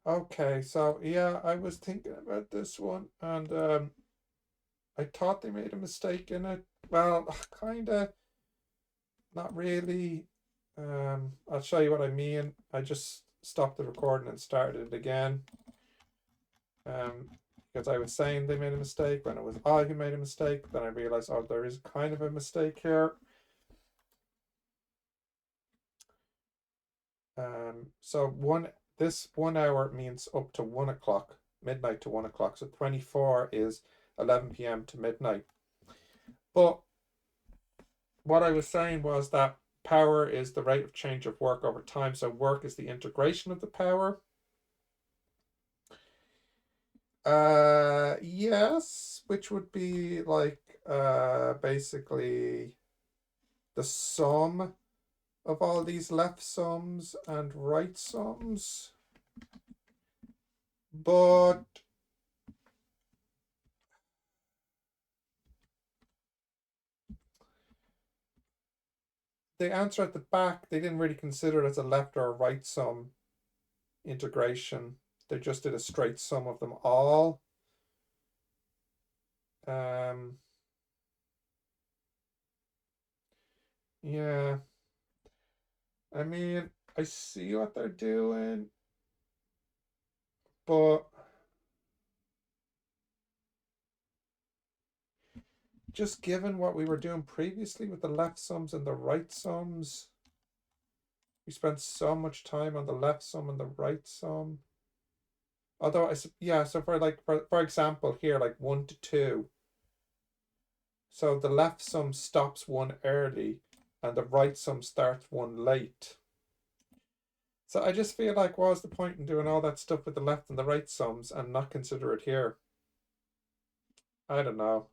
Okay, so yeah, I was thinking about this one, and I thought they made a mistake in it. Well, kind of, not really. I'll show you what I mean. I just stopped the recording and started it again. Um, because I was saying they made a mistake when it was I who made a mistake. Then I realized, oh, there is kind of a mistake here. So this 1 hour means up to 1 o'clock, midnight to 1 o'clock. So 24 is 11 p.m. to midnight. But what I was saying was that power is the rate of change of work over time. So work is the integration of the power. Yes, which would be like basically the sum of all these left sums and right sums. But the answer at the back, they didn't really consider it as a left or a right sum integration. They just did a straight sum of them all. Um, yeah, I mean, I see what they're doing, but just given what we were doing previously with the left sums and the right sums, we spent so much time on the left sum and the right sum. Although yeah, so for like for example here, like 1 to 2, so the left sum stops one early and the right sum starts one late. So I just feel like, what was the point in doing all that stuff with the left and the right sums and not consider it here? I don't know.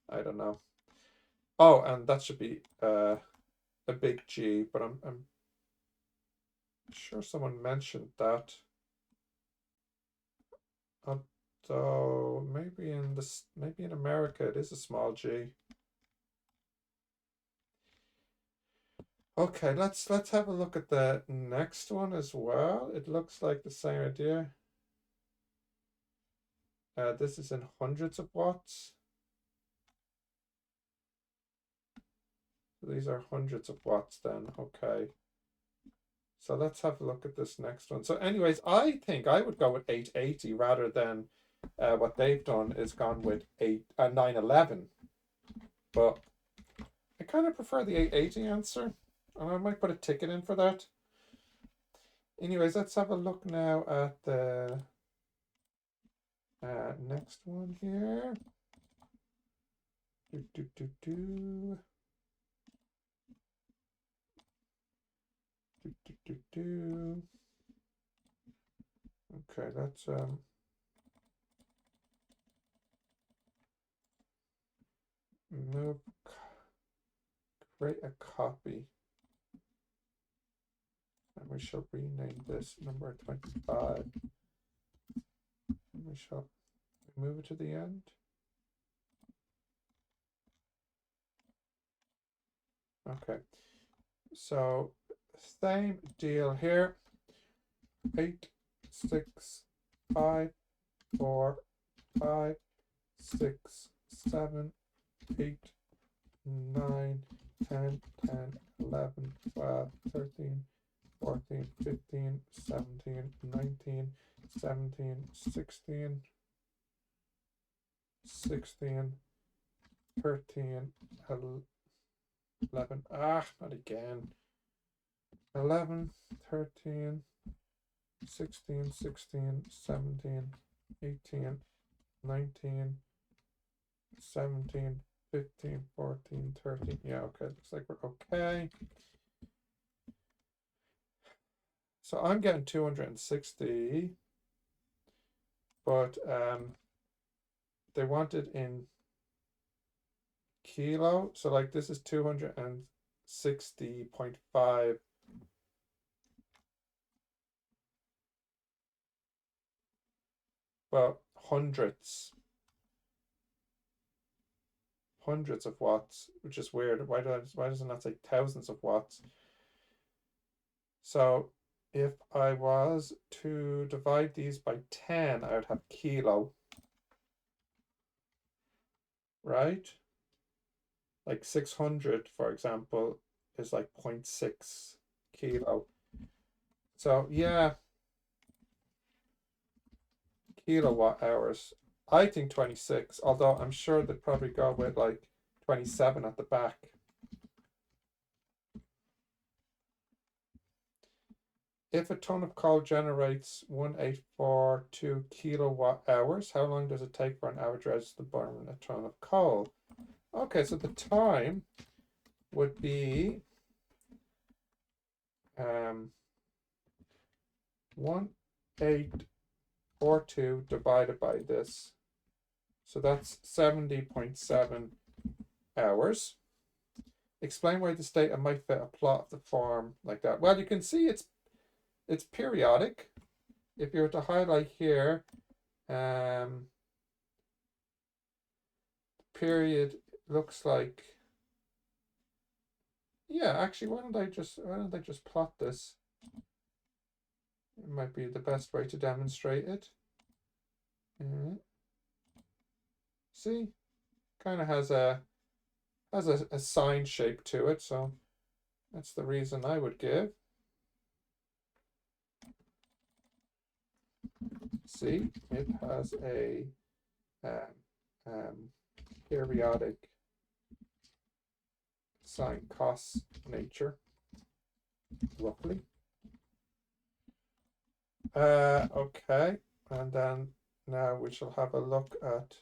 I don't know. Oh, and that should be a big G, but I'm sure someone mentioned that. Although maybe in America it is a small G. Okay, let's have a look at the next one as well. It looks like the same idea. This is in hundreds of watts. So these are hundreds of watts then. Okay. So let's have a look at this next one. So anyways, I think I would go with 880 rather than what they've done is gone with 911. But I kind of prefer the 880 answer. And I might put a ticket in for that. Anyways, let's have a look now at the next one here. Do, do, do, do. Do, do, do, do. Okay, let's move, create a copy. And we shall rename this number 25. And we shall move it to the end. Okay, so same deal here. 8, 6, 5, 4, 5, 6, 7, 8, 9, 10, 10, 11, 12, 13, 14, 15, 17, 19, 17, 16, 16, 13, 11. Ah, not again. 11, 13, 16, 16, 17, 18, 19, 17, 15, 14, 13. Yeah, okay. Looks like we're okay. So I'm getting 260, but they want it in kilo. So like this is 260.5. Well, hundreds of watts, which is weird. Why does it not say thousands of watts? So if I was to divide these by 10, I would have kilo, right? Like 600, for example, is like 0.6 kilo. So yeah, kilowatt hours. I think 26, although I'm sure they'd probably go with like 27 at the back. If a ton of coal generates 1842 kilowatt hours, how long does it take for an average register to burn a ton of coal? Okay, so the time would be 1842 divided by this. So that's 70.7 hours. Explain why this data might fit a plot of the form like that. Well, you can see it's periodic. If you were to highlight here, period looks like, yeah, actually, why don't I just plot this? It might be the best way to demonstrate it. See, kind of has a sine shape to it, so that's the reason I would give. See, it has a periodic sine cos nature, roughly. Okay, and then now we shall have a look at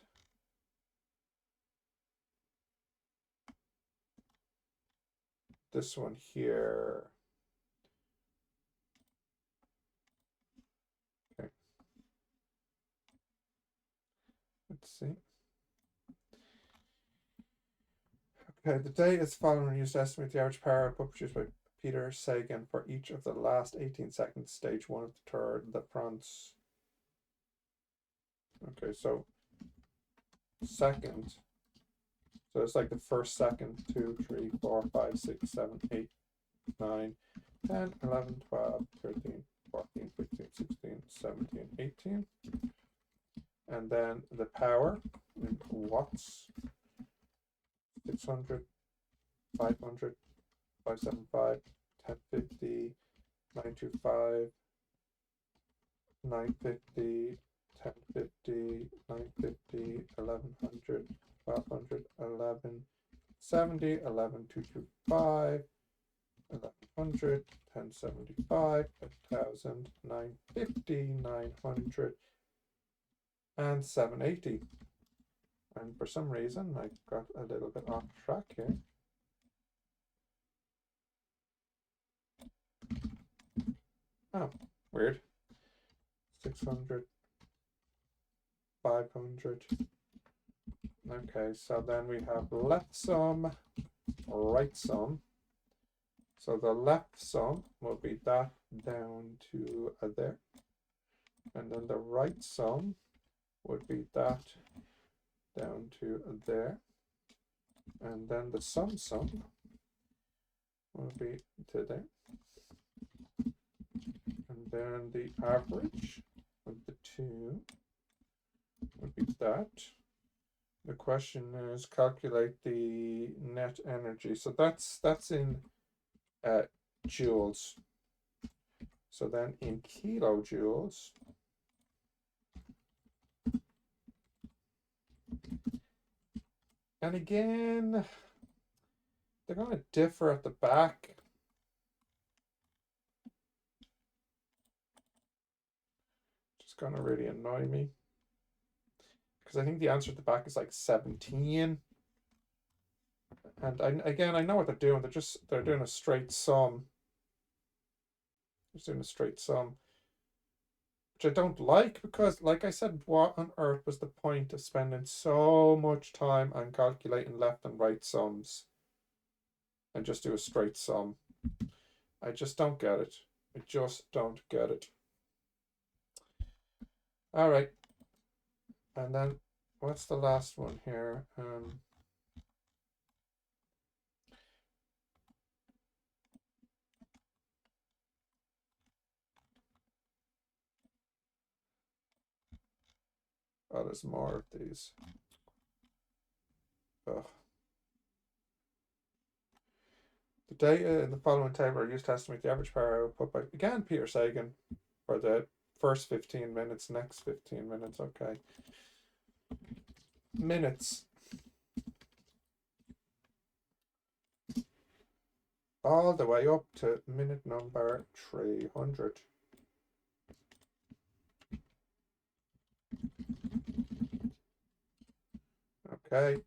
this one here. Okay, let's see. Okay, the data is following used to estimate the average power output produced by Peter Sagan for each of the last 18 seconds, stage 1 of the Tour de France. Okay, so second. So it's like the first second, 2, 3, 4, 5, 6, 7, 8, 9, 10, 11, 12, 13, 14, 15, 16, 17, 18. And then the power in watts, 600, 500, 575, 1050, 925, 950, 1050, 950, 1100, 1200, 1170, 11225, 1100, 1075, 1000, 950, 900, and 780. And for some reason, I got a little bit off track here. Oh, weird. 600, 500. Okay, so then we have left sum, right sum. So the left sum will be that down to there. And then the right sum would be that down to there. And then the sum will be to there. And then the average of the two would be that. The question is calculate the net energy. So that's in joules. So then in kilojoules, and again, they're going to differ at the back. It's going to really annoy me. Because I think the answer at the back is like 17. And I know what they're doing. They're doing a straight sum. They're doing a straight sum. Which I don't like because, like I said, what on earth was the point of spending so much time on calculating left and right sums and just do a straight sum? I just don't get it. I just don't get it. All right. And then what's the last one here? Oh, there's more of these. Ugh. The data in the following table are used to estimate the average power output by, again, Peter Sagan, for the first 15 minutes, next 15 minutes. Okay. Minutes. All the way up to minute number 300. Okay,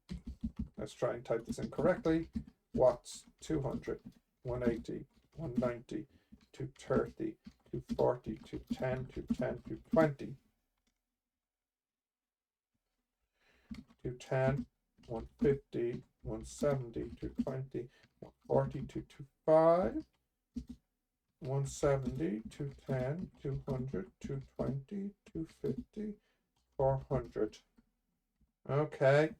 let's try and type this in correctly. Watts, 200, 180, 190, 230, 240, 210, 210, 220, 210, 150, 170, 220, 140, 225, 170, 210, 200, 220, 250, 400. Okay.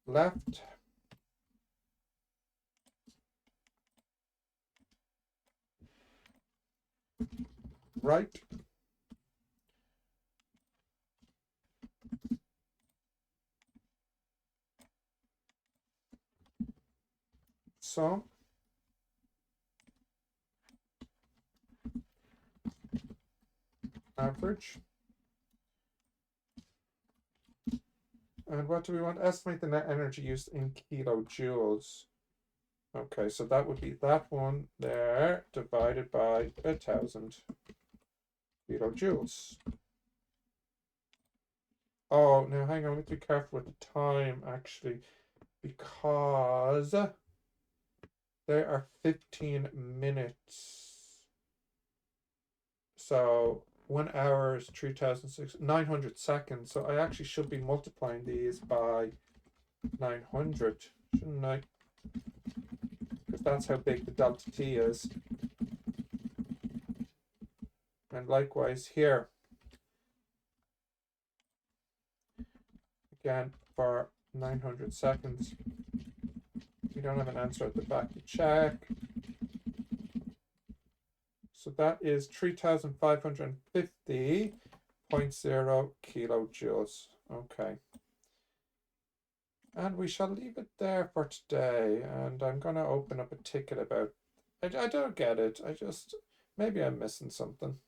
Left. Right. Sum. Average. And what do we want? Estimate the net energy used in kilojoules. Okay, so that would be that one there divided by 1,000 kilojoules. Oh, now hang on, we have to be careful with the time actually, because there are 15 minutes. So 1 hour is 900 seconds. So I actually should be multiplying these by 900, shouldn't I? Because that's how big the delta T is. And likewise here. Again, for 900 seconds. We don't have an answer at the back to check. So that is 3,550.0 kilojoules. Okay. And we shall leave it there for today. And I'm going to open up a ticket about, I don't get it. Maybe I'm missing something.